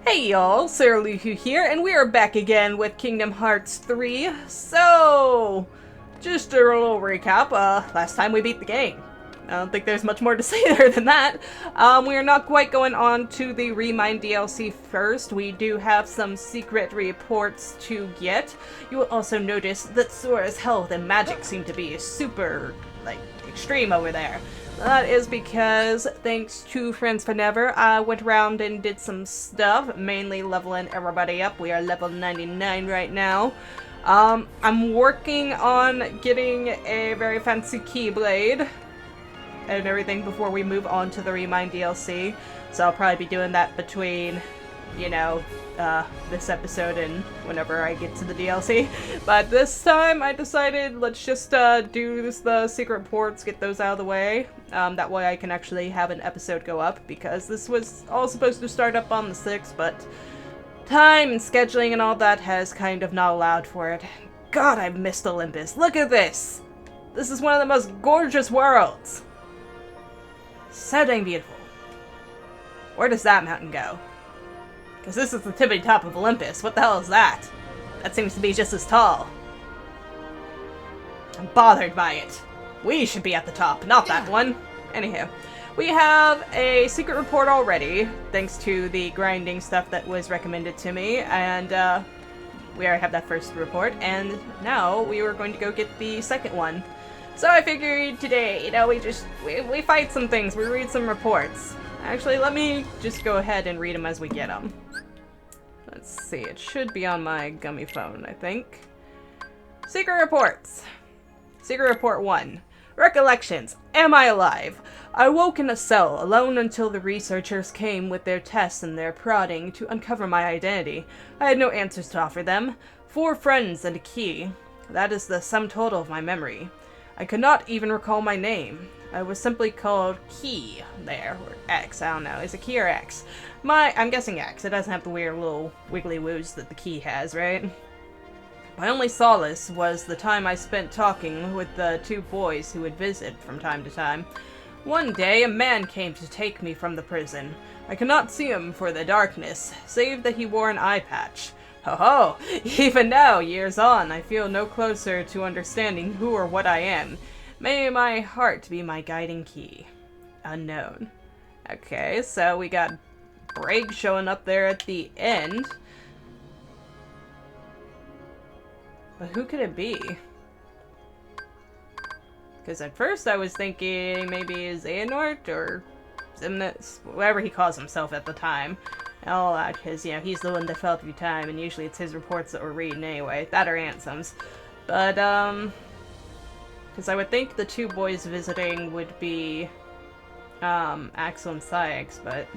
Hey y'all, Sarah Luhu here, and we are back again with Kingdom Hearts 3. So, just a little recap, last time we beat the game. I don't think there's much more to say there than that. We are not quite going on to the Remind DLC first. We do have some secret reports to get. You will also notice that Sora's health and magic seem to be super, extreme over there. That is because, thanks to Friends for Never, I went around and did some stuff, mainly leveling everybody up. We are level 99 right now. I'm working on getting a very fancy Keyblade and everything before we move on to the Remind DLC. So I'll probably be doing that between, this episode and whenever I get to the DLC. But this time I decided let's just do the secret reports, get those out of the way. That way I can actually have an episode go up, because this was all supposed to start up on the 6th, but time and scheduling and all that has kind of not allowed for it. God, I've missed Olympus. Look at this! This is one of the most gorgeous worlds! So dang beautiful. Where does that mountain go? Because this is the tippity top of Olympus. What the hell is that? That seems to be just as tall. I'm bothered by it. We should be at the top, not that one. Anyhow, we have a secret report already, thanks to the grinding stuff that was recommended to me, and we already have that first report, and now we were going to go get the second one. So I figured today, we fight some things, we read some reports. Actually, let me just go ahead and read them as we get them. Let's see, it should be on my gummy phone, I think. Secret reports. Secret report 1. Recollections. Am I alive? I woke in a cell, alone until the researchers came with their tests and their prodding to uncover my identity. I had no answers to offer them. 4 friends and a key. That is the sum total of my memory. I could not even recall my name. I was simply called Key there, or X, I don't know. Is it Key or X? I'm guessing X. It doesn't have the weird little wiggly woos that the Key has, right? My only solace was the time I spent talking with the 2 boys who would visit from time to time. One day, a man came to take me from the prison. I could not see him for the darkness, save that he wore an eye patch. Ho ho! Even now, years on, I feel no closer to understanding who or what I am. May my heart be my guiding key. Unknown. Okay, so we got Break showing up there at the end. But who could it be? Because at first I was thinking maybe Xehanort or Xemnas, whatever he calls himself at the time. And all that, because, he's the one that fell through time, and usually it's his reports that we're reading anyway. That or Ansem's. But, because I would think the 2 boys visiting would be, Axel and Syx, but,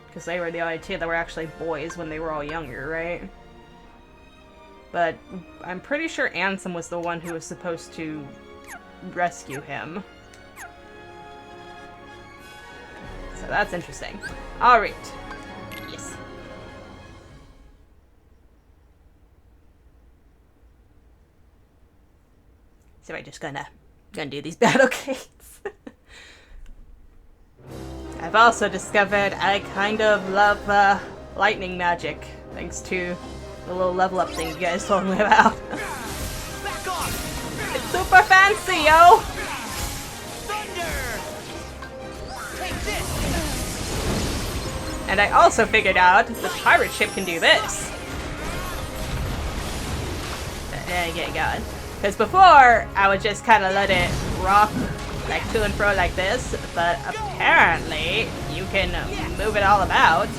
because they were the only 2 that were actually boys when they were all younger, right? But I'm pretty sure Ansem was the one who was supposed to rescue him. So that's interesting. Alright. Yes. So I'm just gonna do these battle gates. I've also discovered I kind of love lightning magic, thanks to the little level up thing you guys told me about. Back off! It's super fancy, yo! Thunder! Take this! And I also figured out the pirate ship can do this. There, get it going. Because before, I would just kind of let it rock like to and fro like this, but apparently you can move it all about.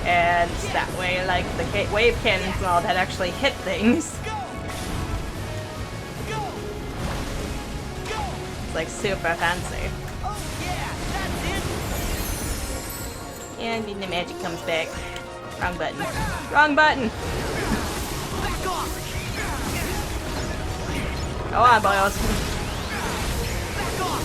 And that way, like, the wave cannons and all that actually hit things. It's like super fancy. Oh yeah, that's it! And then the magic comes back. Wrong button. Wrong button! Back off! Go on, boys. Back off!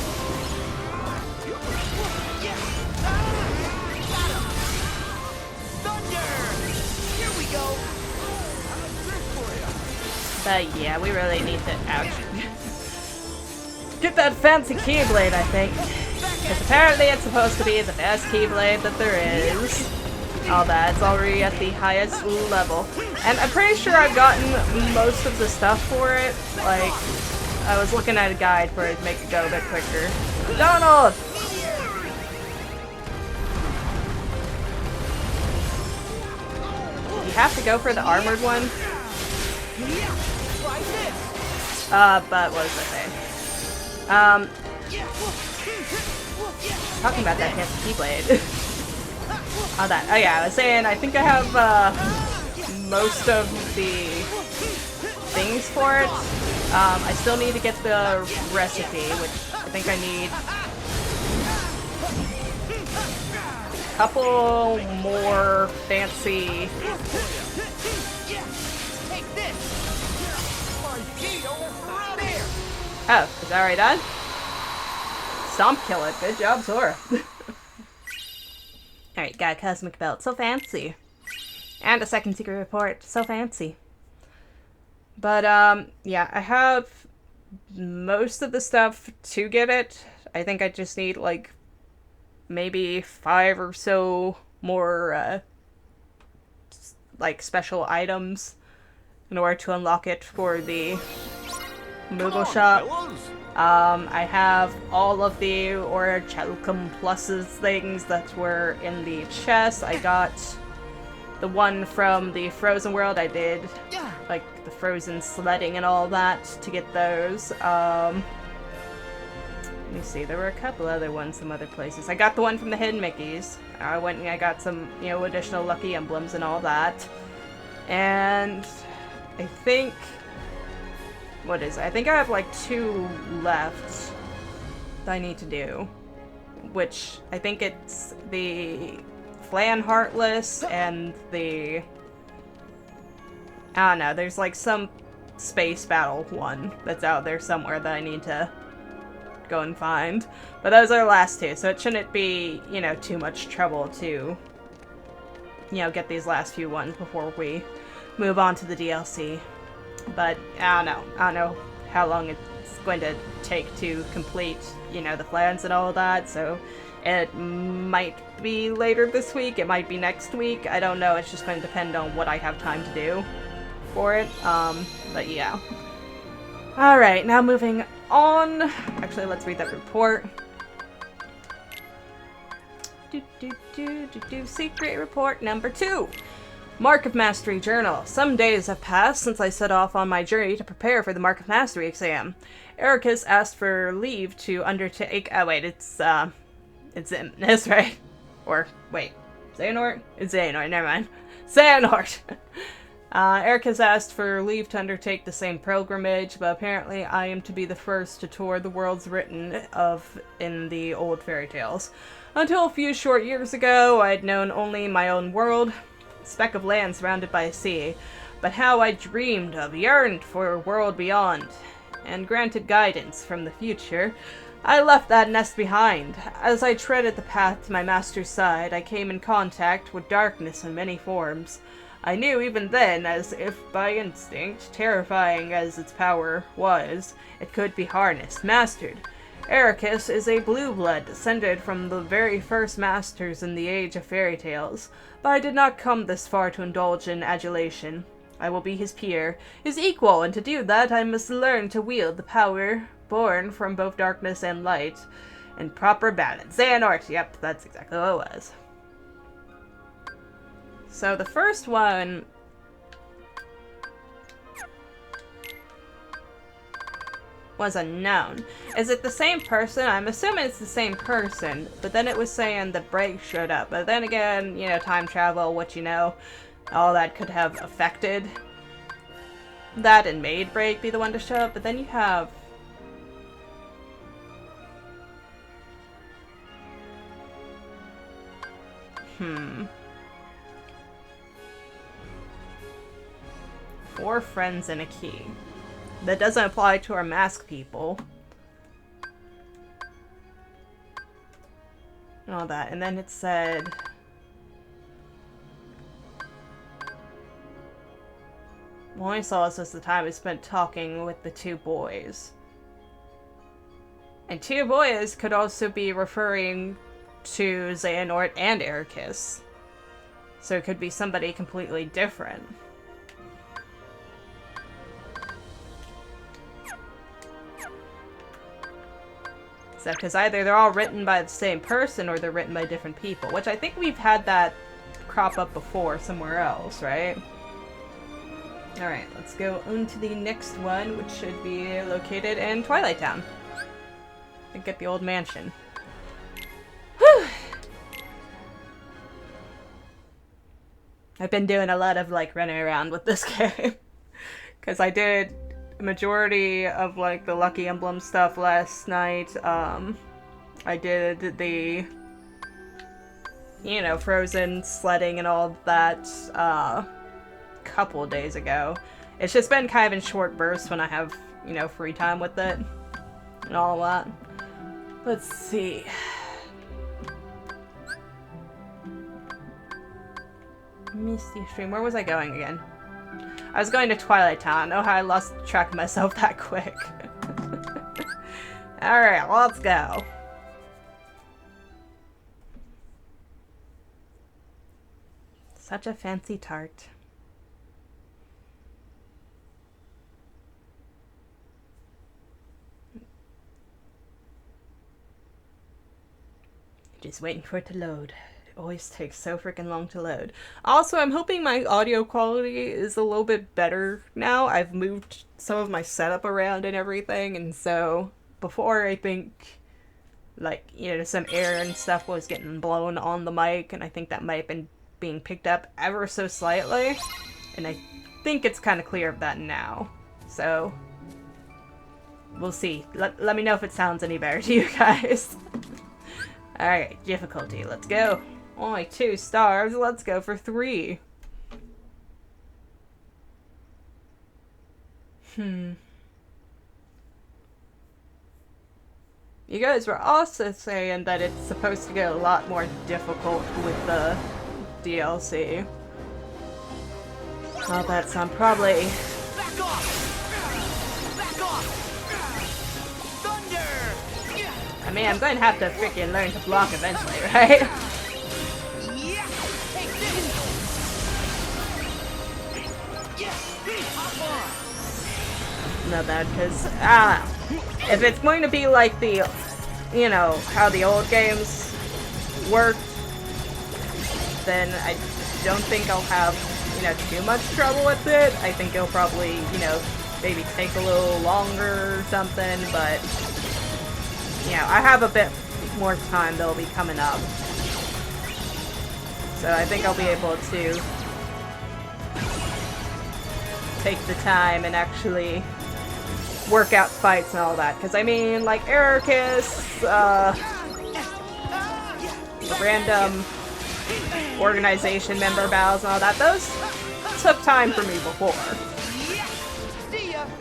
Here we go! But yeah, we really need to get that fancy Keyblade, I think. Because apparently it's supposed to be the best Keyblade that there is. All that. It's already at the highest level. And I'm pretty sure I've gotten most of the stuff for it. Like, I was looking at a guide for it to make it go a bit quicker. Donald! You have to go for the armored one? But what was I saying? Talking about that Keyblade. Oh, that. Oh, yeah, I was saying, I think I have, most of the things for it. I still need to get the recipe, which I think I need a couple more fancy... Oh, is that already done? Stomp kill it. Good job, Sora. Alright, got a cosmic belt. So fancy. And a second secret report. So fancy. But, yeah, I have most of the stuff to get it. I think I just need, like, maybe 5 or so more, like, special items in order to unlock it for the Moogle shop. I have all of the Orichalcum Pluses things that were in the chest. I got the one from the Frozen World. I did, like, the Frozen sledding and all that to get those. Let me see, there were a couple other ones some other places. I got the one from the Hidden Mickeys. I went and I got some, you know, additional lucky emblems and all that. And I think... What is it? I think I have like 2 left that I need to do. Which, I think it's the Flan Heartless and the... I don't know, there's like some space battle one that's out there somewhere that I need to go and find. But those are the last 2, so it shouldn't be, you know, too much trouble to, you know, get these last few ones before we move on to the DLC. But I don't know how long it's going to take to complete, you know, the plans and all that, so it might be later this week, it might be next week, I don't know, it's just going to depend on what I have time to do for it, but yeah. Alright, now moving on. Actually, let's read that report. Secret report number 2. Mark of Mastery Journal. Some days have passed since I set off on my journey to prepare for the Mark of Mastery exam. Ericus asked for leave to undertake... Oh, wait, it's Zimnus, right? Or, wait, Xehanort? It's Xehanort, never mind. Xehanort! Ericus asked for leave to undertake the same pilgrimage, but apparently I am to be the first to tour the worlds written of in the old fairy tales. Until a few short years ago, I had known only my own world, speck of land surrounded by a sea, but how I dreamed of, yearned for a world beyond, and granted guidance from the future, I left that nest behind. As I treaded the path to my master's side, I came in contact with darkness in many forms. I knew even then, as if by instinct, terrifying as its power was, it could be harnessed, mastered. Ericus is a blue blood descended from the very first masters in the age of fairy tales, but I did not come this far to indulge in adulation. I will be his peer, his equal, and to do that I must learn to wield the power born from both darkness and light in proper balance. Xehanort! Yep, that's exactly what it was. So the first one... was unknown. Is it the same person? I'm assuming it's the same person, but then it was saying that Break showed up. But then again, you know, time travel, what you know, all that could have affected that and made Break be the one to show up. But then you have... 4 friends and a key. That doesn't apply to our mask people. And all that. And then it said... Only solace was the time I spent talking with the 2 boys. And two boys could also be referring to Xehanort and Ericus. So it could be somebody completely different. So, because either they're all written by the same person or they're written by different people, which I think we've had that crop up before somewhere else, right? Alright, let's go on to the next one, which should be located in Twilight Town. And get the old mansion. Whew! I've been doing a lot of, like, running around with this game. Because I did a majority of, like, the Lucky Emblem stuff last night. I did the, you know, Frozen sledding and all that, couple days ago. It's just been kind of in short bursts when I have, you know, free time with it. And all that. Let's see. Misty Stream. Where was I going again? I was going to Twilight Town. Oh, how I lost track of myself that quick. Alright, let's go. Such a fancy tart. Just waiting for it to load. It always takes so freaking long to load. Also, I'm hoping my audio quality is a little bit better now. I've moved some of my setup around and everything, and so before I think, like, you know, some air and stuff was getting blown on the mic, and I think that might have been being picked up ever so slightly, and I think it's kind of clear of that now. So, we'll see. Let me know if it sounds any better to you guys. Alright, difficulty, let's go. Only 2 stars, let's go for 3. You guys were also saying that it's supposed to get a lot more difficult with the DLC. I'll bet some probably... Back off! Back off! Thunder! I mean, I'm going to have to freaking learn to block eventually, right? Yeah! Take this! Yeah! Hop on! Not bad, because, if it's going to be like the, you know, how the old games worked, then I don't think I'll have, you know, too much trouble with it. I think it'll probably, you know, maybe take a little longer or something, but, you know, I have a bit more time that'll be coming up. So I think I'll be able to take the time and actually work out fights and all that. Because, I mean, like, Ericus, the random organization member battles and all that, those took time for me before.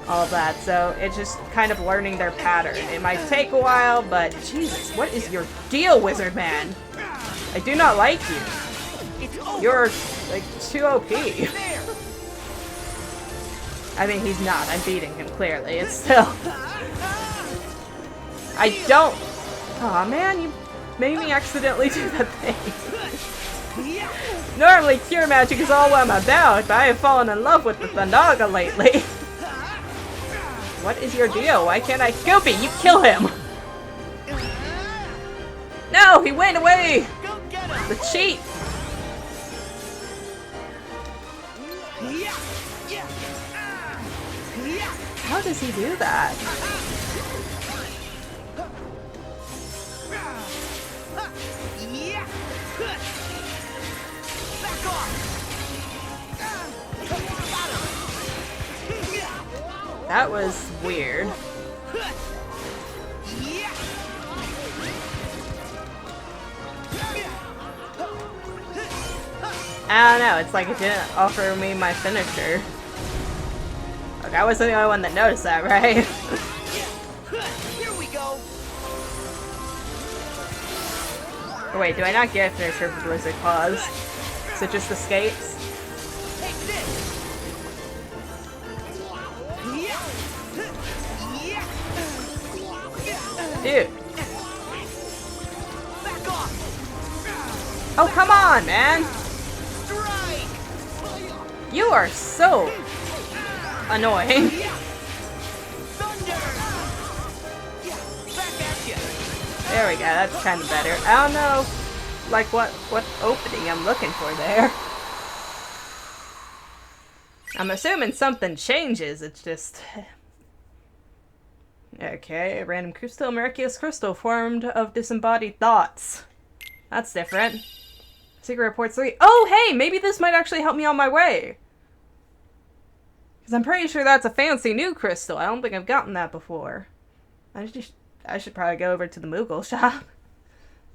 All of that, so it's just kind of learning their pattern. It might take a while, but Jesus, what is your deal, Wizard Man? I do not like you. You're, like, too OP. I mean, he's not. I'm beating him, clearly. It's still... I don't... Aw, man, you made me accidentally do that thing. Normally, cure magic is all I'm about, but I have fallen in love with the Thanaga lately. What is your deal? Why can't I... Goopy, you kill him! No, he went away! The cheat! How does he do that? That was weird. I don't know, it's like it didn't offer me my finisher. Look, I wasn't the only one that noticed that, right? Here we go. Wait, do I not get a finisher for Blizzard Claws? Is it just escapes? Take this. Dude. Back off! Oh, come on, man. Strike! You are so annoying. Thunder! Back at you! There we go, that's kind of better. I don't know, like, what opening I'm looking for there. I'm assuming something changes, it's just... Okay, a random crystal, miraculous crystal formed of disembodied thoughts. That's different. Secret Report 3. Oh, hey, maybe this might actually help me on my way. Because I'm pretty sure that's a fancy new crystal. I don't think I've gotten that before. I should probably go over to the Moogle shop.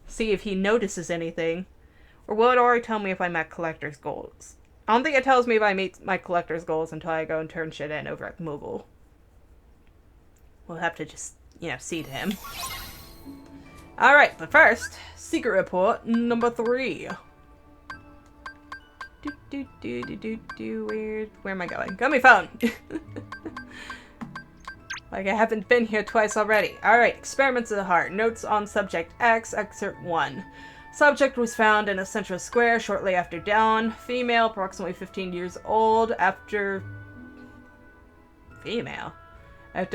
See if he notices anything. Or will it already tell me if I met collector's goals? I don't think it tells me if I meet my collector's goals until I go and turn shit in over at the Moogle. We'll have to just, you know, see to him. Alright, but first, Secret Report number 3. Weird. Where am I going? Got my phone! Like I haven't been here twice already. Alright, Experiments of the Heart. Notes on Subject X, Excerpt 1. Subject was found in a central square shortly after dawn. Female, approximately 15 years old. After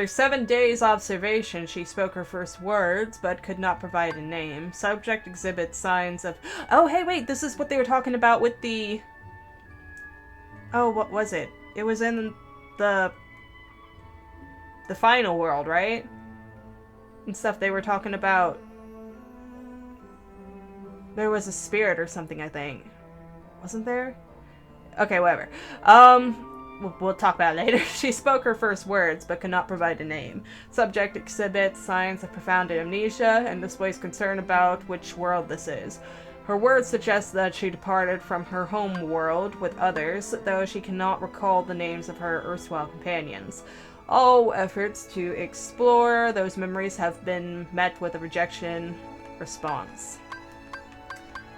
7 days observation, she spoke her first words, but could not provide a name. Subject exhibits signs of... Oh, hey, wait, this is what they were talking about with the... Oh, what was it? It was in the final world, right? And stuff they were talking about. There was a spirit or something, I think. Wasn't there? Okay, whatever. We'll talk about it later. She spoke her first words, but could not provide a name. Subject exhibits signs of profound amnesia and displays concern about which world this is. Her words suggest that she departed from her home world with others, though she cannot recall the names of her erstwhile companions. All efforts to explore those memories have been met with a rejection response.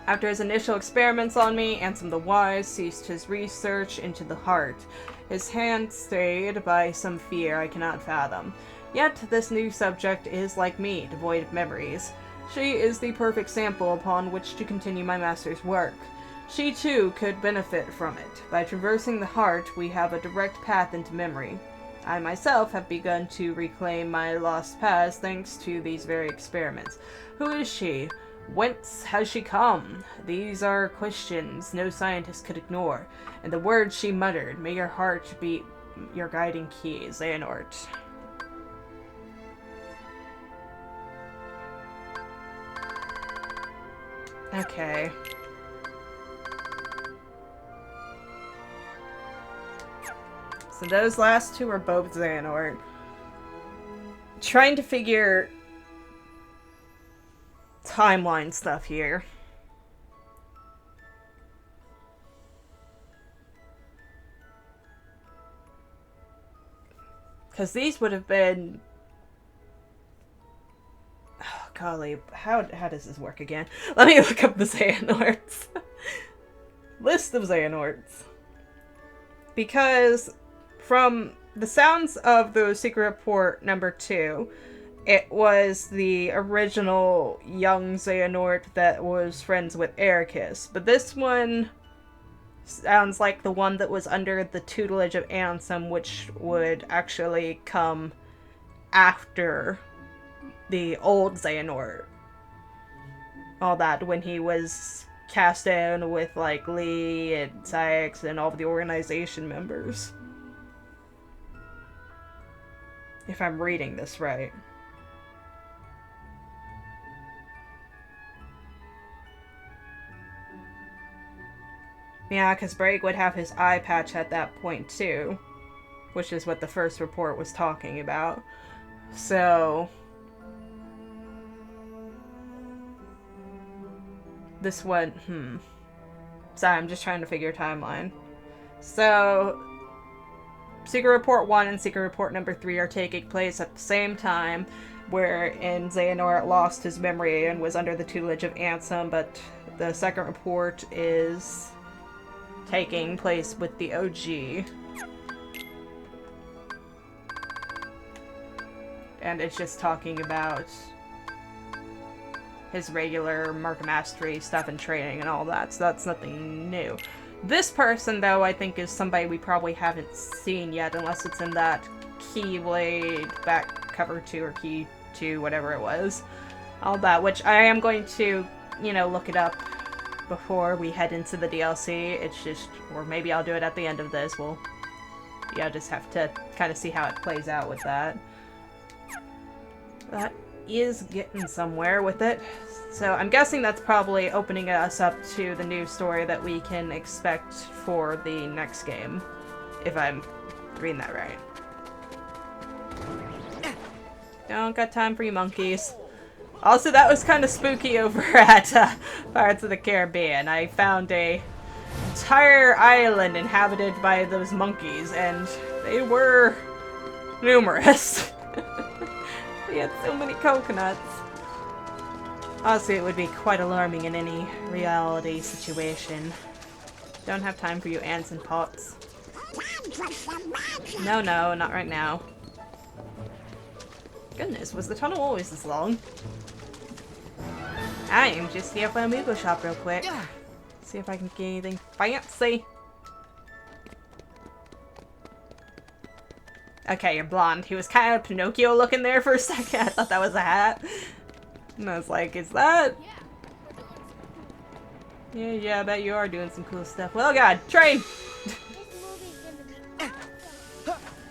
After his initial experiments on me, Ansem the Wise ceased his research into the heart, his hand stayed by some fear I cannot fathom. Yet this new subject is like me, devoid of memories. She is the perfect sample upon which to continue my master's work. She too could benefit from it. By traversing the heart, we have a direct path into memory. I myself have begun to reclaim my lost past thanks to these very experiments. Who is she? Whence has she come? These are questions no scientist could ignore. And the words she muttered, may your heart be your guiding key, Xehanort. Okay. So those last two are both Xehanort. Trying to figure timeline stuff here. Because these would have been... Oh, golly. How does this work again? Let me look up the Xehanorts. List of Xehanorts. Because from the sounds of the Secret Report number 2, it was the original young Xehanort that was friends with Ericus. But this one sounds like the one that was under the tutelage of Ansem, which would actually come after the old Xehanort. All that, when he was cast in with, like, Lee and Sykes and all of the organization members. If I'm reading this right. Yeah, because Braig would have his eye patch at that point too, which is what the first report was talking about. So this one, Sorry, I'm just trying to figure timeline. So Secret Report 1 and Secret Report number 3 are taking place at the same time, wherein Xehanort lost his memory and was under the tutelage of Ansem, but the second report is taking place with the OG. and it's just talking about his regular Mark of Mastery stuff and training and all that, so that's nothing new. This person, though, I think is somebody we probably haven't seen yet, unless it's in that Keyblade back cover 2 or Key 2, whatever it was. All that, which I am going to, you know, look it up before we head into the DLC. It's just, or maybe I'll do it at the end of this. We'll, yeah, just have to kind of see how it plays out with that. That is getting somewhere with it. So I'm guessing that's probably opening us up to the new story that we can expect for the next game, if I'm reading that right. Don't got time for you monkeys. Also, that was kind of spooky over at Pirates of the Caribbean. I found a entire island inhabited by those monkeys, and they were numerous. They had so many coconuts. Honestly, it would be quite alarming in any reality situation. Don't have time for you ants and pots. No, not right now. Goodness, was the tunnel always this long? I am just here for a Moogle shop real quick. See if I can get anything fancy. Okay, you're blonde. He was kind of Pinocchio looking there for a second. I thought that was a hat. And I was like, is that? Yeah, I bet you are doing some cool stuff. Well, God, train!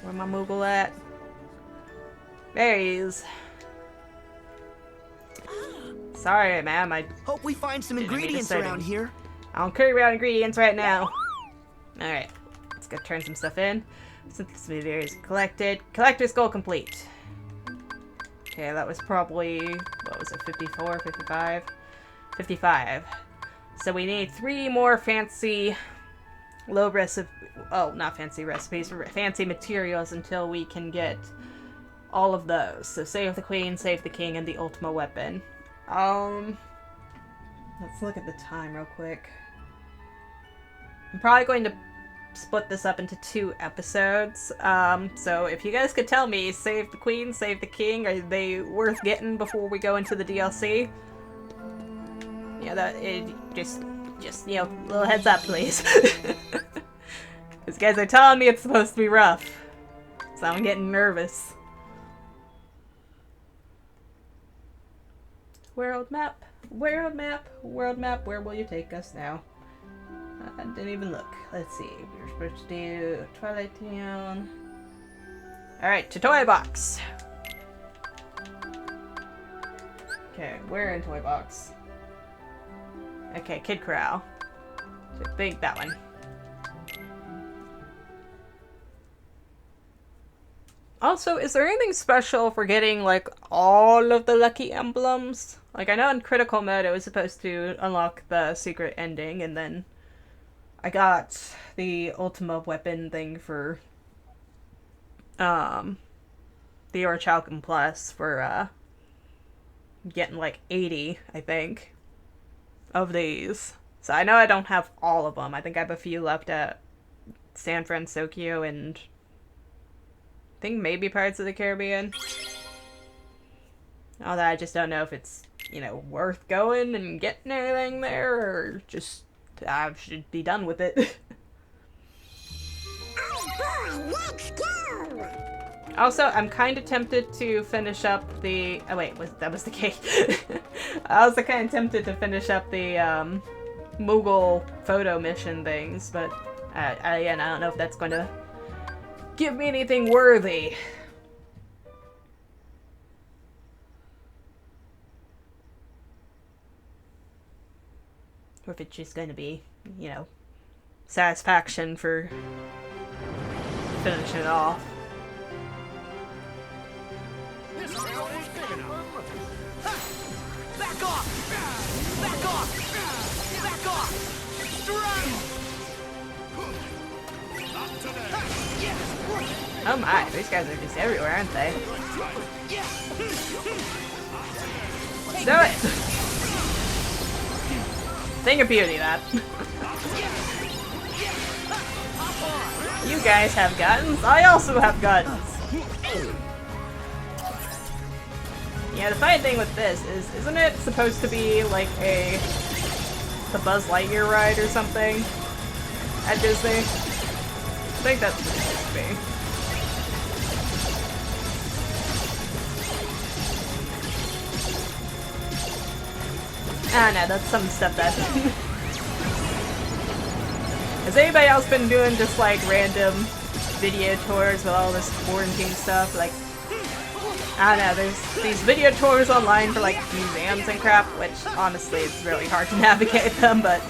Where my Moogle at? There he is. Sorry, ma'am. I hope we find some ingredients around here. I don't care about ingredients right now. Alright, let's go turn some stuff in. Synthesis materials collected. Collector's goal complete. Okay, that was probably, what was it, 54, 55? 55. So we need 3 more fancy, low recipe, oh, not fancy recipes, fancy materials until we can get all of those. So save the queen, save the king, and the ultimate weapon. Let's look at the time real quick. I'm probably going to split this up into 2 episodes. So if you guys could tell me, save the queen, save the king, are they worth getting before we go into the DLC? Yeah, that it just you know, little heads up, please. These guys are telling me it's supposed to be rough, so I'm getting nervous. World map, world map, world map. Where will you take us now? I didn't even look. Let's see. We were supposed to do Twilight Town. Alright, to Toy Box. Okay, we're in Toy Box. Okay, Kid Corral. So I think that one. Also, is there anything special for getting, like, all of the lucky emblems? Like, I know in Critical Mode it was supposed to unlock the secret ending, and then I got the Ultima weapon thing for, the Orichalcum Plus for, getting, like, 80, I think, of these. So I know I don't have all of them. I think I have a few left at San Francisco and I think maybe Pirates of the Caribbean. All that, I just don't know if it's, you know, worth going and getting anything there, or just I should be done with it. Oh boy, let's go! Also, I'm kind of tempted to finish up the... Oh wait, that was the cake. I was kind of tempted to finish up the Moogle photo mission things, but again, I don't know if that's going to give me anything worthy. Or if it's just going to be, you know, satisfaction for finishing it off. This rail is big enough. Ha! Back off! Back off! Back off! Strike! Not today. Yes! Oh my, these guys are just everywhere, aren't they? Let's do it! Thing of beauty, that. You guys have guns, I also have guns! Yeah, the funny thing with this is, isn't it supposed to be like the Buzz Lightyear ride or something at Disney? I think that's what it's supposed to be. Ah, no, that's some stuff that... Has anybody else been doing just like random video tours with all this quarantine stuff? Like, I don't know, there's these video tours online for like museums and crap, which honestly it's really hard to navigate them, but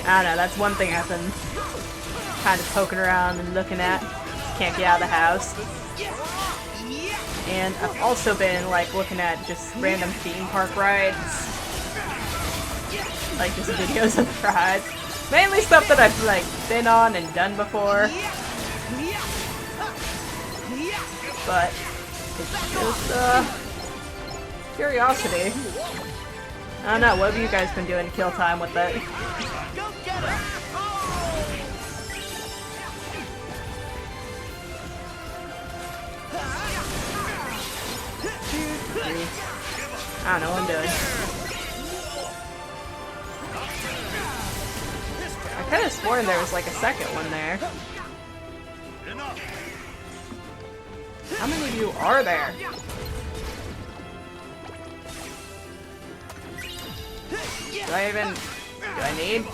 I don't know, that's one thing I've been kind of poking around and looking at. Just can't get out of the house. And I've also been like looking at just random theme park rides. Like just videos of the rides. Mainly stuff that I've like been on and done before. But it's just curiosity. I don't know, what have you guys been doing to kill time with it? Go get her! I don't know what I'm doing. I could have sworn there was like a second one there. How many of you are there? Do I need?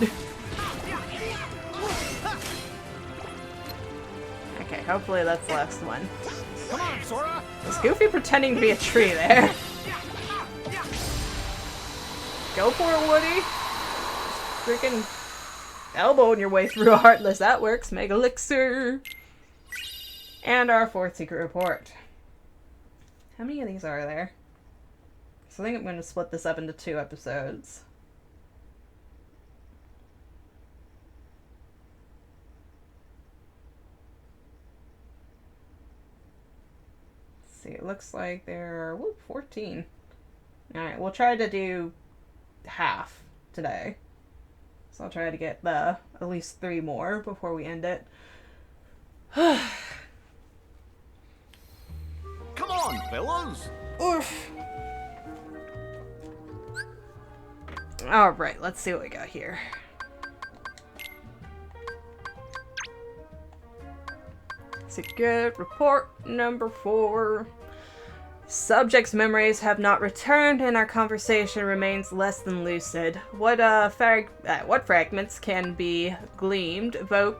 Okay, hopefully that's the last one. Come on, Sora! Was Goofy pretending to be a tree there? Go for it, Woody! Freaking elbowing your way through a Heartless. That works. Mega Elixir! And our fourth secret report. How many of these are there? So I think I'm going to split this up into 2 episodes. Let's see, it looks like there are 14. Alright, we'll try to do half today. So I'll try to get at least 3 more before we end it. Come on, fellas! Oof. Alright, let's see what we got here. Secret report number 4. Subject's memories have not returned and our conversation remains less than lucid. What fragments can be evoke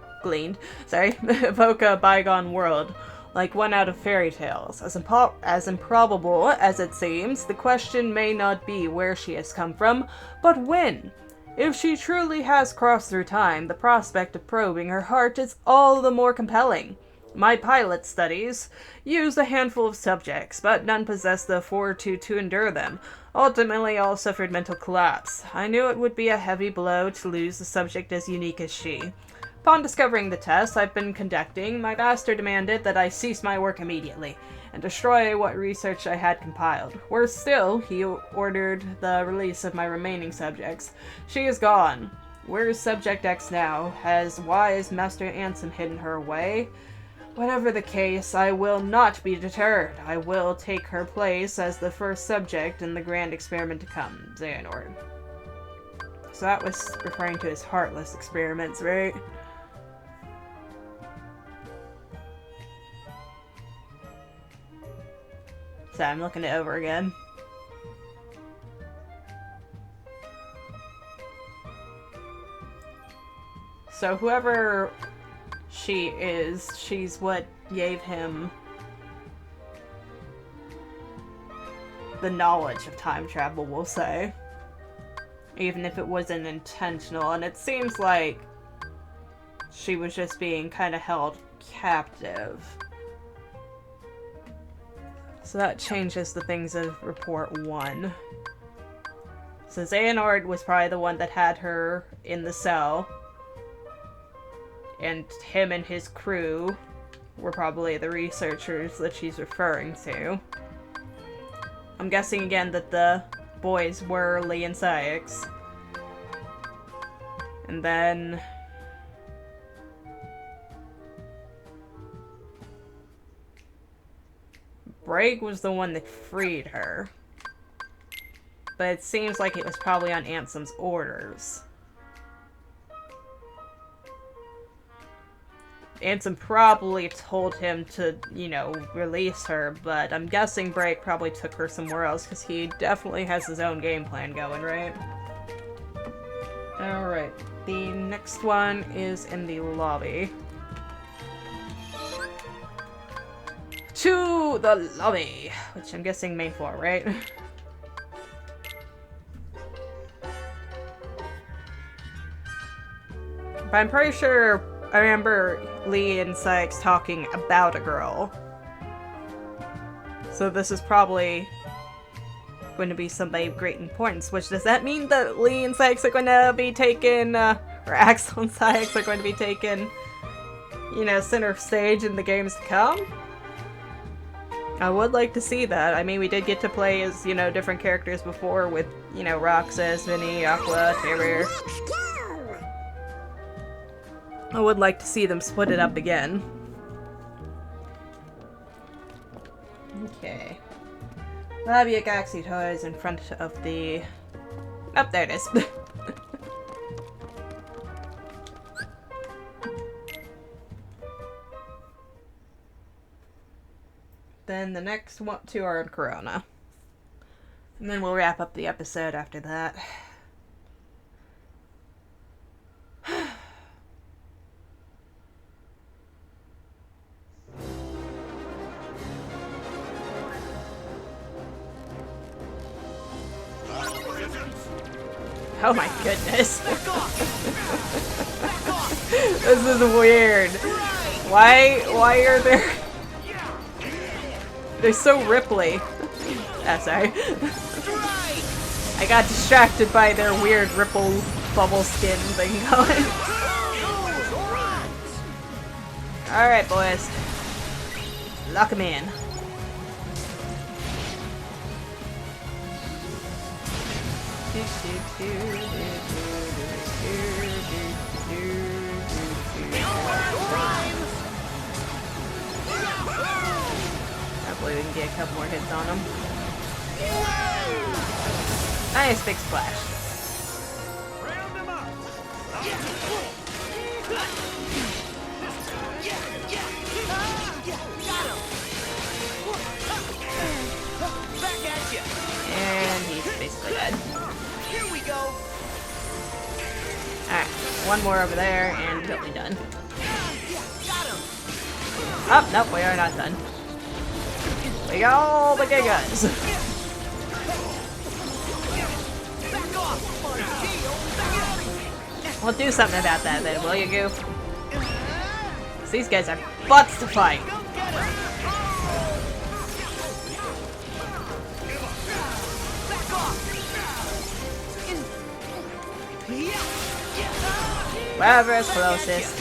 a bygone world, like one out of fairy tales. As improbable as it seems, the question may not be where she has come from, but when. If she truly has crossed through time, the prospect of probing her heart is all the more compelling. My pilot studies used a handful of subjects, but none possessed the fortitude to endure them. Ultimately, all suffered mental collapse. I knew it would be a heavy blow to lose a subject as unique as she. Upon discovering the test I've been conducting, my master demanded that I cease my work immediately and destroy what research I had compiled. Worse still, he ordered the release of my remaining subjects. She is gone. Where is Subject X now? Has wise Master Ansem hidden her away? Whatever the case, I will not be deterred. I will take her place as the first subject in the grand experiment to come, Xehanort. So that was referring to his Heartless experiments, right? So I'm looking it over again. So whoever she is, she's what gave him the knowledge of time travel, we'll say. Even if it wasn't intentional. And it seems like she was just being kind of held captive. So that changes the things of Report 1. So Xehanort was probably the one that had her in the cell. And him and his crew were probably the researchers that she's referring to. I'm guessing again that the boys were Lee and Sykes. And then Brig was the one that freed her. But it seems like it was probably on Ansem's orders. Ansem probably told him to, you know, release her, but I'm guessing Brig probably took her somewhere else, because he definitely has his own game plan going, right? Alright, the next one is in the lobby. To the lobby! Which I'm guessing main floor, right? But I'm pretty sure I remember Lee and Sykes talking about a girl. So this is probably going to be somebody of great importance. Which, does that mean that Lee and Sykes are going to be taken, or Axel and Sykes are going to be taken, you know, center stage in the games to come? I would like to see that. I mean, we did get to play as, you know, different characters before with, you know, Roxas, Vinny, Aqua, Terrier. Let's go! I would like to see them split it up again. Okay. Lobby of Galaxy Toys in front of the... Oh, there it is. Then the next two are in Corona. And then we'll wrap up the episode after that. Oh my goodness. This is weird. Why are there... They're so ripply. Ah, sorry. I got distracted by their weird ripple bubble skin thing going. Alright, boys. Lock 'em in. Hopefully we can get a couple more hits on them. Nice big splash. And he's basically dead. Here we go. Alright, one more over there and he'll be done. Oh, nope, we are not done. We got all the good guys. We'll do something about that then, will you, Goof? 'Cause these guys are butts to fight. Wherever is closest.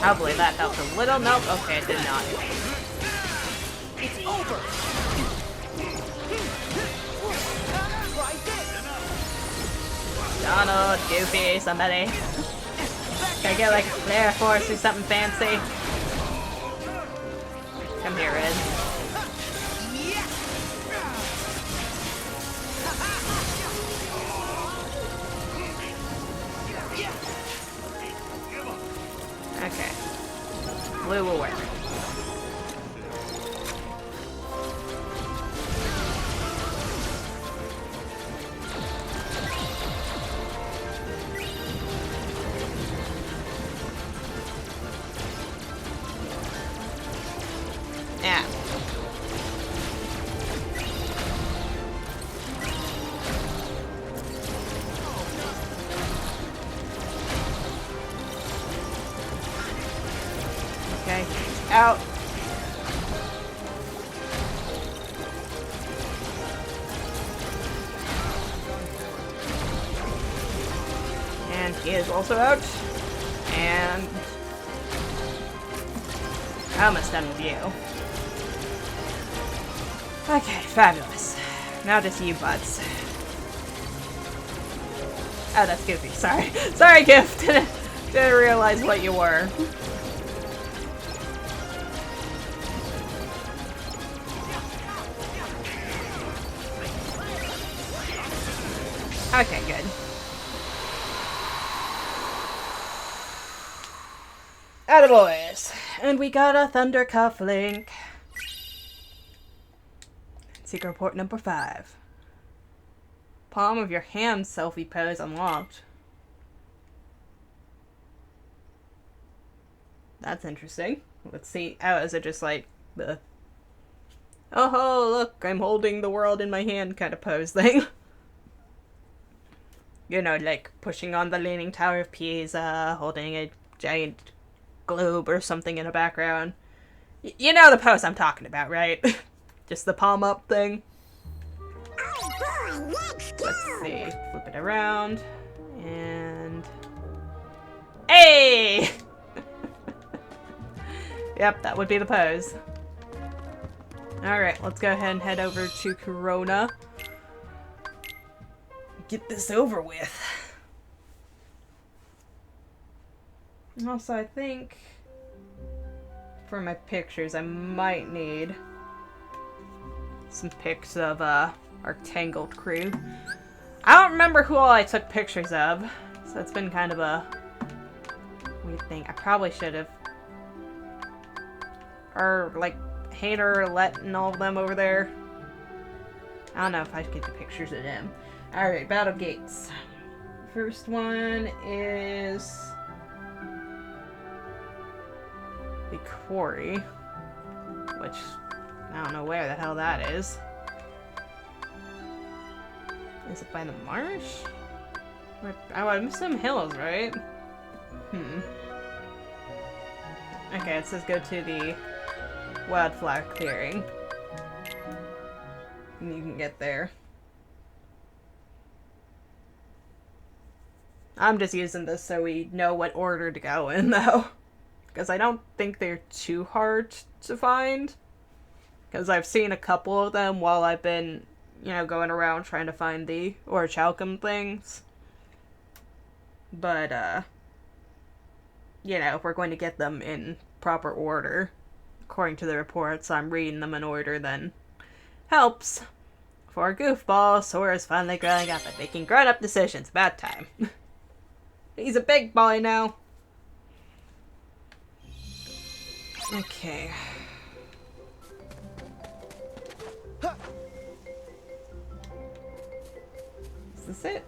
Hopefully that helped a little. Nope, okay, it did not. It's over. Donald, Goofy, somebody. Can I get like Flare Force or something fancy? Come here, Red. Okay. Blue will work. Yeah. Okay, out. And he is also out. And I'm almost done with you. Okay, fabulous. Now just you butts. Oh, that's Goofy. Sorry. Sorry, Gift. Didn't realize what you were. Okay, good. Attaboys. And we got a Thunder Cufflink. Secret report number 5. Palm of your hand selfie pose unlocked. That's interesting. Let's see. Oh, is it just like the oh look, I'm holding the world in my hand kind of pose thing? You know, like pushing on the Leaning Tower of Pisa, holding a giant globe or something in the background. You know the pose I'm talking about, right? Just the palm up thing. Oh boy, let's go. Let's see. Flip it around. And... Hey! Yep, that would be the pose. Alright, let's go ahead and head over to Corona. Get this over with. Also, I think for my pictures, I might need some pics of our Tangled crew. I don't remember who all I took pictures of, so it's been kind of a weird thing. I probably should have. Or, like, Hater, Let, and all of them over there. I don't know if I could get the pictures of them. Alright, Battle Gates. First one is the quarry, which I don't know where the hell that is. Is it by the marsh? Oh, I'm some hills, right? Okay, it says go to the wildflower clearing. And you can get there. I'm just using this so we know what order to go in, though. Because I don't think they're too hard to find. Because I've seen a couple of them while I've been, you know, going around trying to find the orichalcum things. But, you know, we're going to get them in proper order. According to the reports, I'm reading them in order, then helps. For a goofball, Sora's finally growing up and making grown-up decisions. About time. He's a big boy now. Okay. Is this it?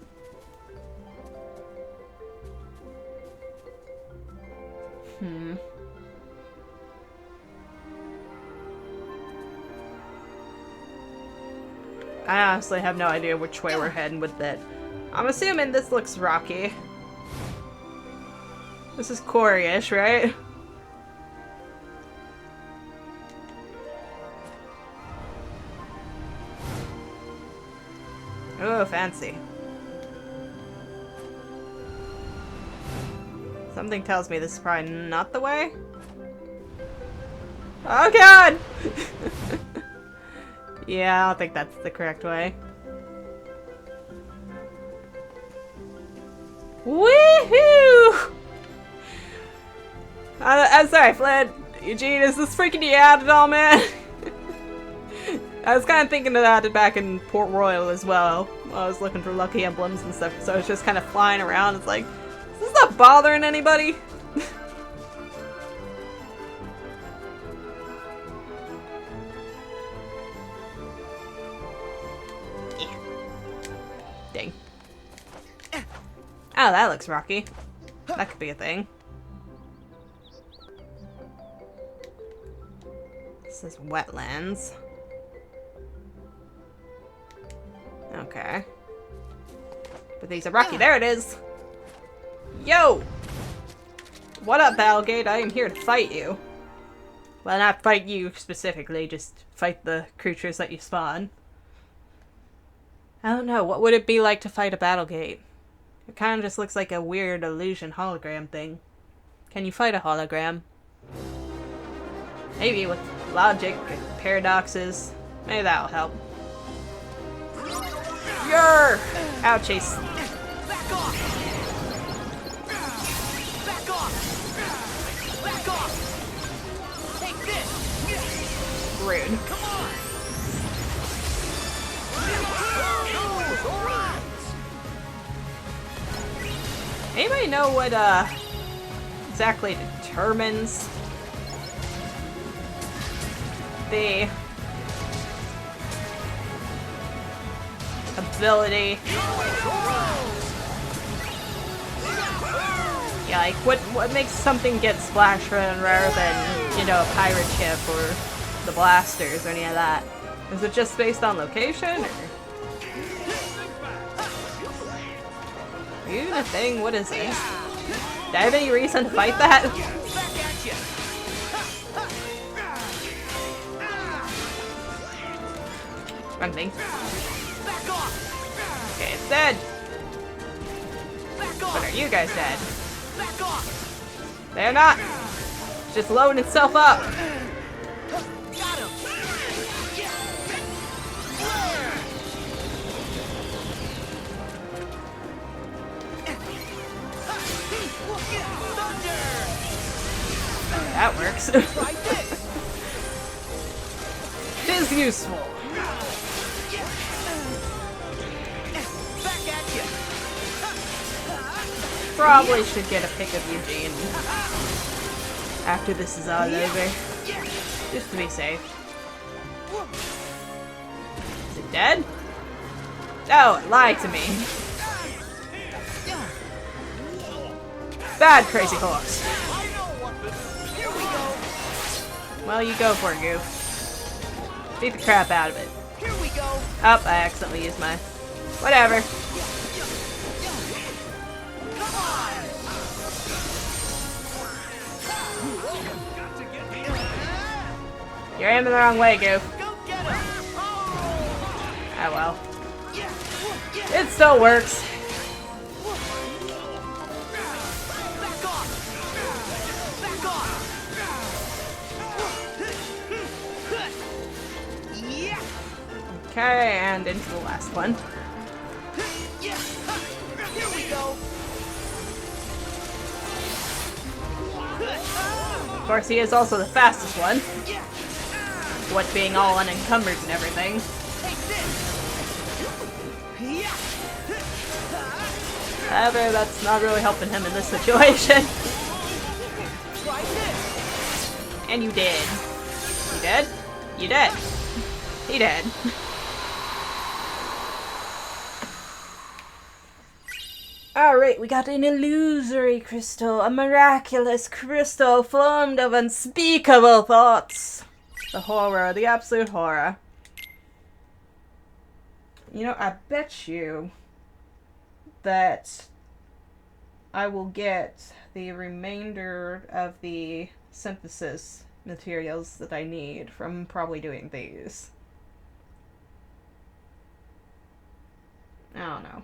I honestly have no idea which way we're heading with that. I'm assuming this looks rocky. This is quarry-ish, right? Oh, fancy. Something tells me this is probably not the way. Oh god! Yeah, I don't think that's the correct way. Woohoo! I'm sorry, Fled. Eugene, is this freaking you out at all, man? I was kind of thinking of that back in Port Royal as well. I was looking for lucky emblems and stuff, so I was just kind of flying around. It's like, is this not bothering anybody? Yeah. Dang. Oh, that looks rocky. That could be a thing. This is wetlands. Okay. But these are rocky. There it is! Yo! What up, Battlegate? I am here to fight you. Well, not fight you specifically, just fight the creatures that you spawn. I don't know, what would it be like to fight a Battlegate? It kind of just looks like a weird illusion hologram thing. Can you fight a hologram? Maybe with logic, paradoxes. Maybe that'll help. Yer! Ouchies. Back off! Back off! Back off! Take this! Rude. Come on! Anybody know what exactly determines the ability? Yeah, like what makes something get splash run rather than, you know, a pirate ship or the blasters or any of that? Is it just based on location? Or? Are you even a thing? What is this? Do I have any reason to fight that? Back at you! Wrong thing. Back off! Okay, it's dead. Back But off! are you guys dead? Back off! They're not. It's just loading itself up. Got him! That works. Try this! It is useful. Back at you! Probably should get a pic of Eugene after this is all over. Just to be safe. Is it dead? No, it lied to me. Bad Crazy Horse. Here we go! Well, you go for it, Goof. Beat the crap out of it. Here we go! Oh, I accidentally used my... Whatever. Come on! You're aiming the wrong way, Goof. Go get him! Oh well. It still works. Back off! Back off! Yeah! Okay, and into the last one. Yeah! Here we go! Of course, he is also the fastest one. Yeah! What being all unencumbered and everything. Take this! Yeah! However, that's not really helping him in this situation. Try this! And you did. You dead? You dead. He dead. Alright, we got an illusory crystal, a miraculous crystal formed of unspeakable thoughts. The horror, the absolute horror. You know, I bet you that I will get the remainder of the synthesis materials that I need from probably doing these. I don't know.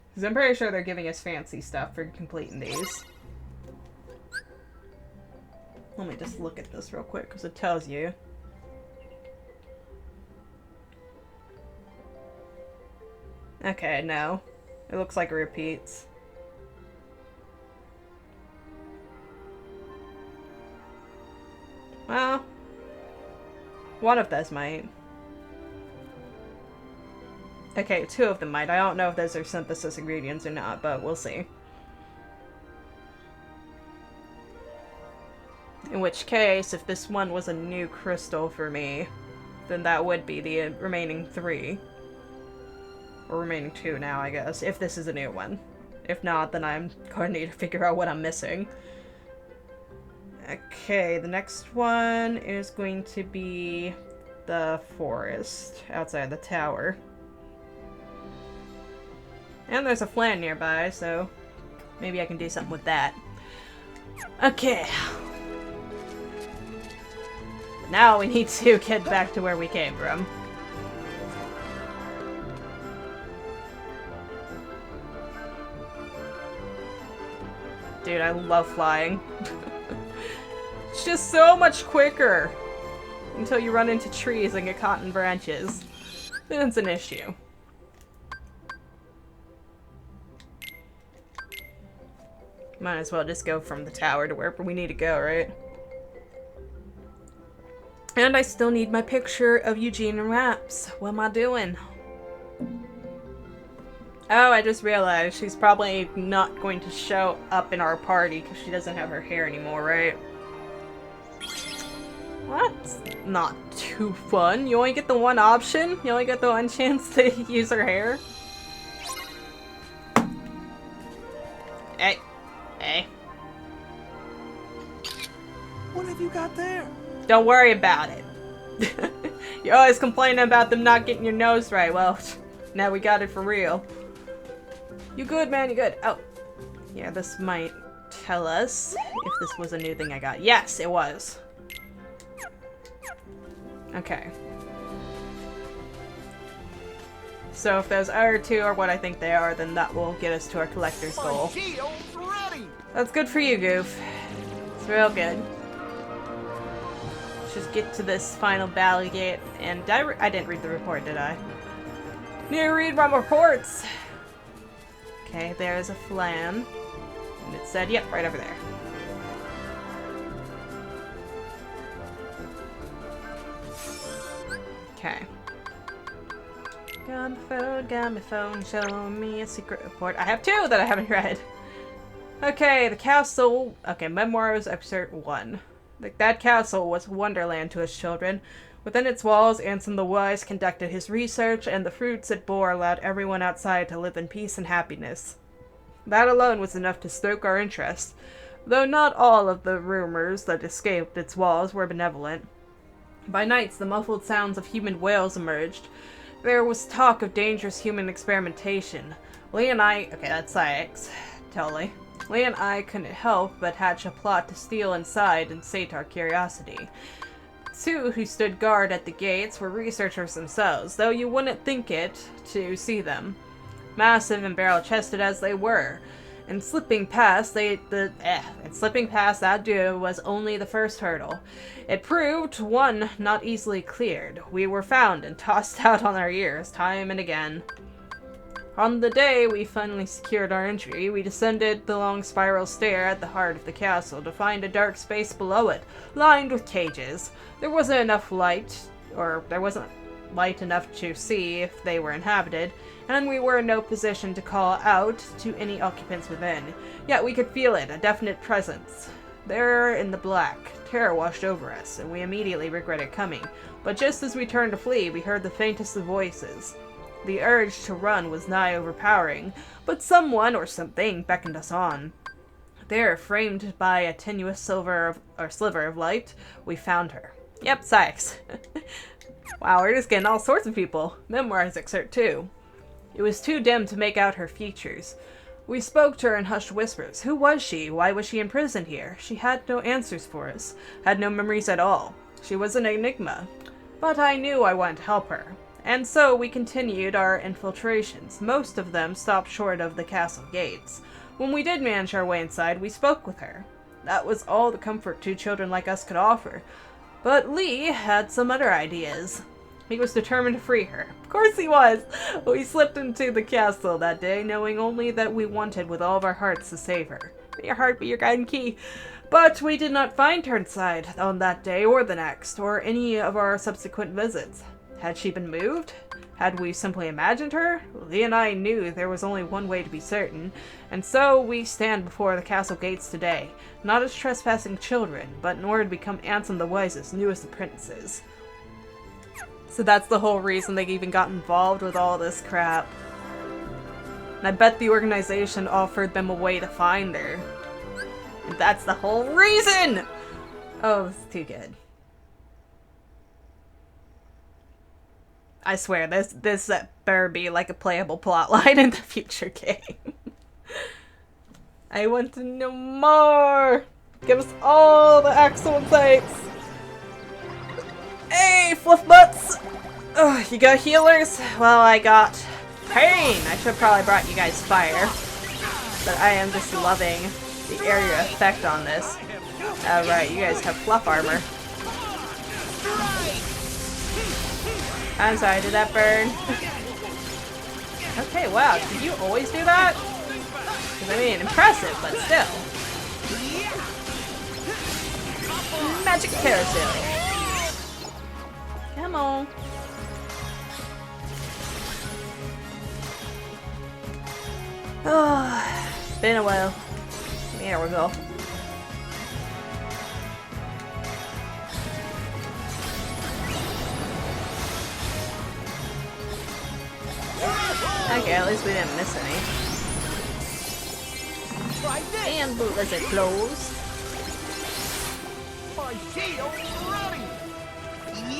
Because I'm pretty sure they're giving us fancy stuff for completing these. Let me just look at this real quick, because it tells you. Okay, no. It looks like it repeats. Well, one of those might. Okay, two of them might. I don't know if those are synthesis ingredients or not, but we'll see. In which case, if this one was a new crystal for me, then that would be the remaining 3. Or remaining 2 now, I guess, if this is a new one. If not, then I'm going to need to figure out what I'm missing. Okay, the next one is going to be the forest outside the tower. And there's a flan nearby, so maybe I can do something with that. Okay. Now we need to get back to where we came from. Dude, I love flying. It's just so much quicker until you run into trees and get caught in branches. Then it's an issue. Might as well just go from the tower to wherever we need to go, right? And I still need my picture of Eugene and Raps. What am I doing? Oh, I just realized she's probably not going to show up in our party because she doesn't have her hair anymore, right? Well, that's not too fun. You only get the one option? You only get the one chance to use her hair? Hey. Hey. What have you got there? Don't worry about it. You're always complaining about them not getting your nose right. Well, now we got it for real. You good, man? You good? Oh. Yeah, this might tell us if this was a new thing I got. Yes, it was. Okay. So if those other two are what I think they are, then that will get us to our collector's goal. That's good for you, Goof. It's real good. Let's just get to this final battle gate. And I didn't read the report, did I? Need to read my reports! Okay, there's a flan. And it said, yep, right over there. Okay. Got my phone, show me a secret report. I have two that I haven't read. Okay, the castle. Okay, Memoirs, Excerpt 1. That castle was Wonderland to his children. Within its walls, Anson the Wise conducted his research, and the fruits it bore allowed everyone outside to live in peace and happiness. That alone was enough to stoke our interest, though not all of the rumors that escaped its walls were benevolent. By nights, the muffled sounds of human wails emerged. There was talk of dangerous human experimentation. Lee and I... Okay, that's Sykes. Totally. Lee and I couldn't help but hatch a plot to steal inside and sate our curiosity. Two who stood guard at the gates were researchers themselves, though you wouldn't think it to see them. Massive and barrel-chested as they were. And slipping past that duo was only the first hurdle. It proved one not easily cleared. We were found and tossed out on our ears, time and again. On the day we finally secured our entry, we descended the long spiral stair at the heart of the castle to find a dark space below it, lined with cages. There wasn't light enough to see if they were inhabited, and we were in no position to call out to any occupants within. Yet we could feel it, a definite presence. There in the black, terror washed over us, and we immediately regretted coming. But just as we turned to flee, we heard the faintest of voices. The urge to run was nigh overpowering, but someone or something beckoned us on. There, framed by a tenuous sliver of light, we found her. Yep, Sykes. Wow, we're just getting all sorts of people. Memoirs Excerpt 2. It was too dim to make out her features. We spoke to her in hushed whispers. Who was she? Why was she imprisoned here? She had no answers for us, had no memories at all. She was an enigma. But I knew I wanted to help her. And so we continued our infiltrations. Most of them stopped short of the castle gates. When we did manage our way inside, we spoke with her. That was all the comfort two children like us could offer. But Lee had some other ideas. He was determined to free her. Of course he was! We slipped into the castle that day, knowing only that we wanted with all of our hearts to save her. May your heart be your guiding key. But we did not find her inside on that day or the next, or any of our subsequent visits. Had she been moved? Had we simply imagined her? Lee and I knew there was only one way to be certain, and so we stand before the castle gates today, not as trespassing children, but in order to become Anson the Wise's newest apprentices. So that's the whole reason they even got involved with all this crap. And I bet the organization offered them a way to find her. And that's the whole reason! Oh, it's too good. I swear, this better be like a playable plotline in the future game. I want to know more! Give us all the excellent sites! Hey, fluff butts! Oh, you got healers? Well, I got pain! I should have probably brought you guys fire. But I am just loving the area effect on this. Alright, you guys have fluff armor. I'm sorry, did that burn? Okay, wow, did you always do that? 'Cause I mean, impressive, but still. magic carousel. Come on. Oh, been a while. There we go. Okay, at least we didn't miss any. Try this. And blue lizard closed. My shield's ready.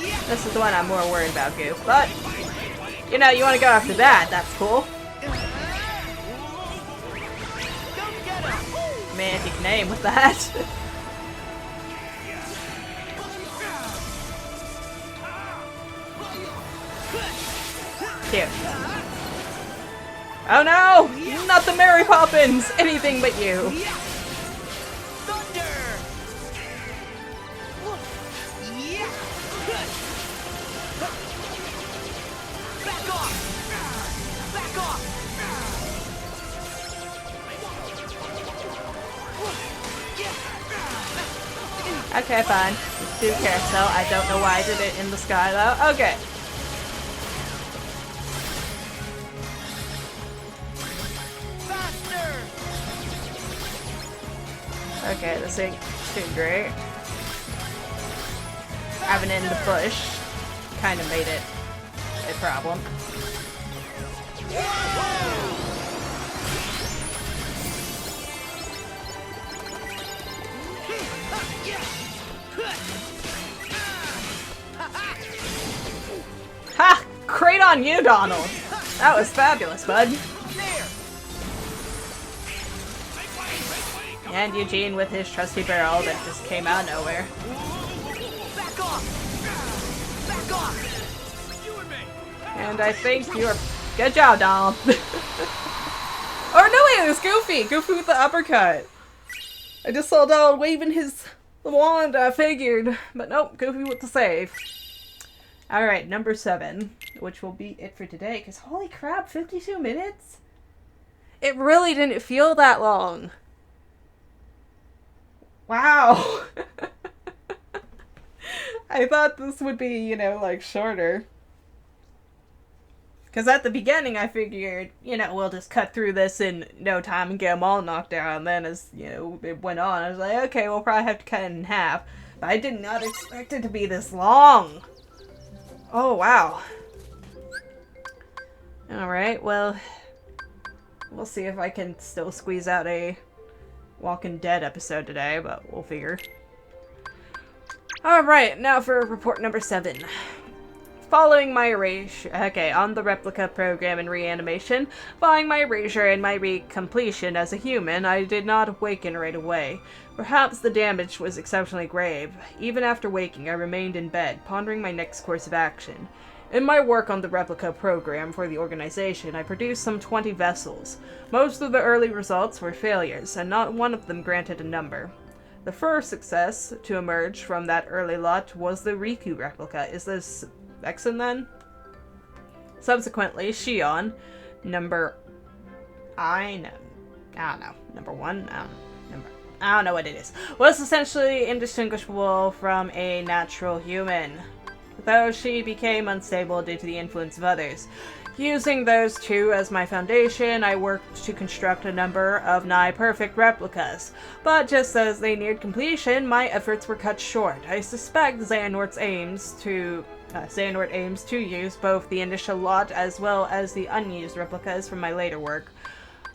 Yeah. This is the one I'm more worried about, Goof. But, you know, you want to go after that. That's cool. Go get him. Man, if you can aim with that. Cute. Oh no! Not the Mary Poppins! Anything but you. Yeah. Thunder. Yeah. Back off. Back off. Okay, fine. Let's do carousel. I don't know why I did it in the sky though. Okay. Faster. Okay, this ain't too great. Having it in the bush kind of made it a problem. Ha! Great on you, Donald! That was fabulous, bud. And Eugene with his trusty barrel that just came out of nowhere. Back off. Back off. You and me. And I think you're... Good job, Donald. Or no, wait, it was Goofy! Goofy with the uppercut. I just saw Donald waving his wand, I figured. But nope, Goofy with the save. Alright, number 7. Which will be it for today. Because holy crap, 52 minutes? It really didn't feel that long. Wow. I thought this would be, you know, like shorter. Because at the beginning I figured, you know, we'll just cut through this in no time and get them all knocked out. And then as, you know, it went on, I was like, okay, we'll probably have to cut it in half. But I did not expect it to be this long. Oh, wow. Alright, well, we'll see if I can still squeeze out a Walking Dead episode today, but we'll figure. Alright, now for report number 7. Following my erasure, on the replica program and reanimation, following my erasure and my recompletion as a human, I did not awaken right away. Perhaps the damage was exceptionally grave. Even after waking, I remained in bed, pondering my next course of action. In my work on the replica program for the organization, I produced some 20 vessels. Most of the early results were failures, and not one of them granted a number. The first success to emerge from that early lot was the Riku replica. Is this Vexen then? Subsequently, Shion, number... I don't know. Number 1? I don't know what it is. Was essentially indistinguishable from a natural human, though she became unstable due to the influence of others. Using those two as my foundation, I worked to construct a number of nigh-perfect replicas. But just as they neared completion, my efforts were cut short. I suspect Xehanort aims to use both the initial lot as well as the unused replicas from my later work.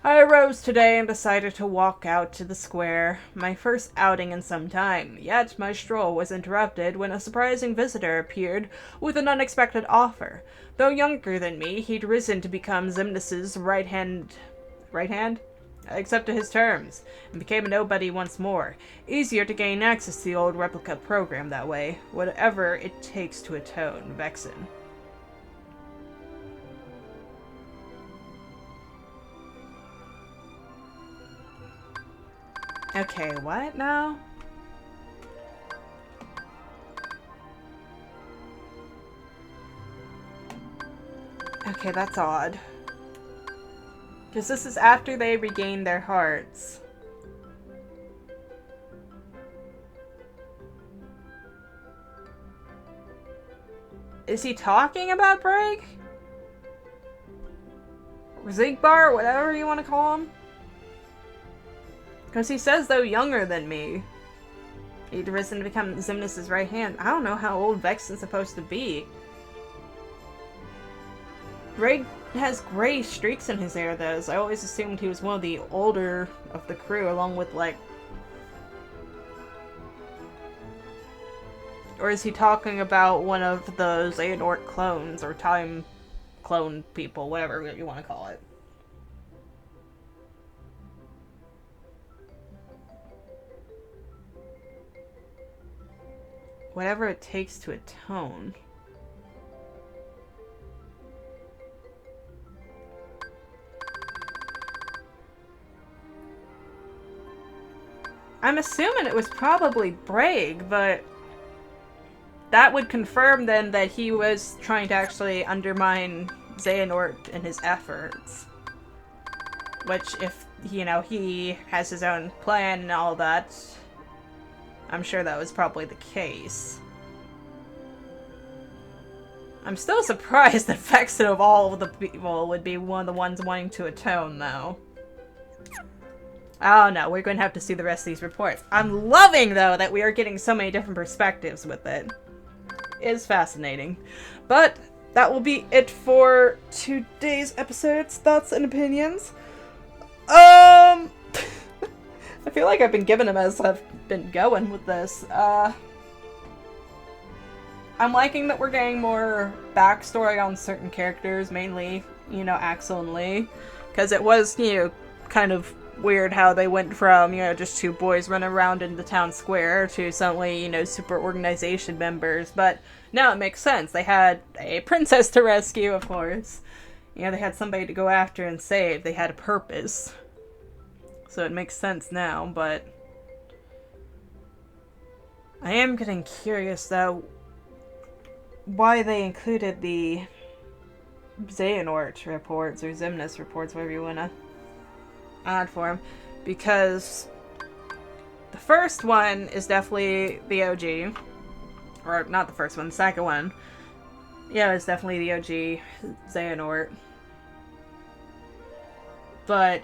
I arose today and decided to walk out to the square, my first outing in some time. Yet my stroll was interrupted when a surprising visitor appeared with an unexpected offer. Though younger than me, he'd risen to become Xemnas's right hand? I accepted his terms, and became a nobody once more. Easier to gain access to the old replica program that way. Whatever it takes to atone, Vexen. Okay, what now? Okay, that's odd. Because this is after they regain their hearts. Is he talking about Brig? Zigbar, whatever you want to call him? Because he says, though, younger than me. He'd risen to become Xemnas' right hand. I don't know how old Vexen's supposed to be. Brig has gray streaks in his hair, though, so I always assumed he was one of the older of the crew, along with, like... Or is he talking about one of those Xehanort clones, or time clone people, whatever you want to call it? Whatever it takes to atone. I'm assuming it was probably Brig, but that would confirm then that he was trying to actually undermine Xehanort in his efforts. Which, if, you know, he has his own plan and all that, I'm sure that was probably the case. I'm still surprised that Vexen of all of the people would be one of the ones wanting to atone, though. Oh no, we're going to have to see the rest of these reports. I'm loving, though, that we are getting so many different perspectives with it. It is fascinating. But that will be it for today's episode's thoughts and opinions. I feel like I've been giving them as I've been going with this. I'm liking that we're getting more backstory on certain characters, mainly, you know, Axel and Lee. Because it was, you know, kind of weird how they went from, you know, just two boys running around in the town square to suddenly, you know, super organization members. But now it makes sense. They had a princess to rescue, of course. You know, they had somebody to go after and save. They had a purpose. So it makes sense now, but I am getting curious, though, why they included the Xehanort reports, or Xemnas reports, whatever you want to add for them, because the first one is definitely the OG, or not the first one, the second one. Yeah, it's definitely the OG Xehanort. But,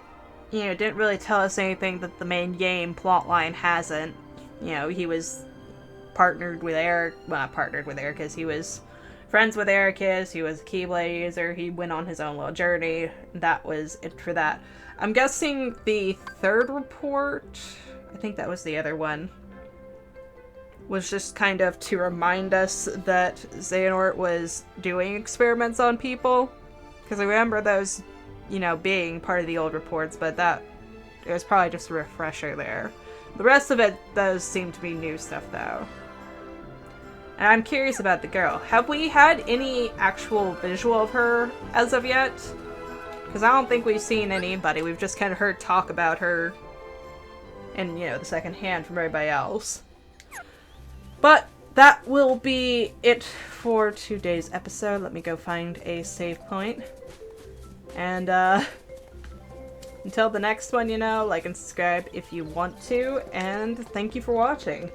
you know, didn't really tell us anything that the main game plotline hasn't. You know, he was partnered with Eric, well, not partnered with Ericus, he was friends with Ericus, he was a Keyblade user, he went on his own little journey, that was it for that. I'm guessing the third report, I think that was the other one, was just kind of to remind us that Xehanort was doing experiments on people, because I remember those, you know, being part of the old reports, but that, it was probably just a refresher there. The rest of it does seem to be new stuff, though. And I'm curious about the girl. Have we had any actual visual of her as of yet? Because I don't think we've seen anybody. We've just kind of heard talk about her and, you know, the second hand from everybody else. But that will be it for today's episode. Let me go find a save point. And, until the next one, you know, like and subscribe if you want to, and thank you for watching.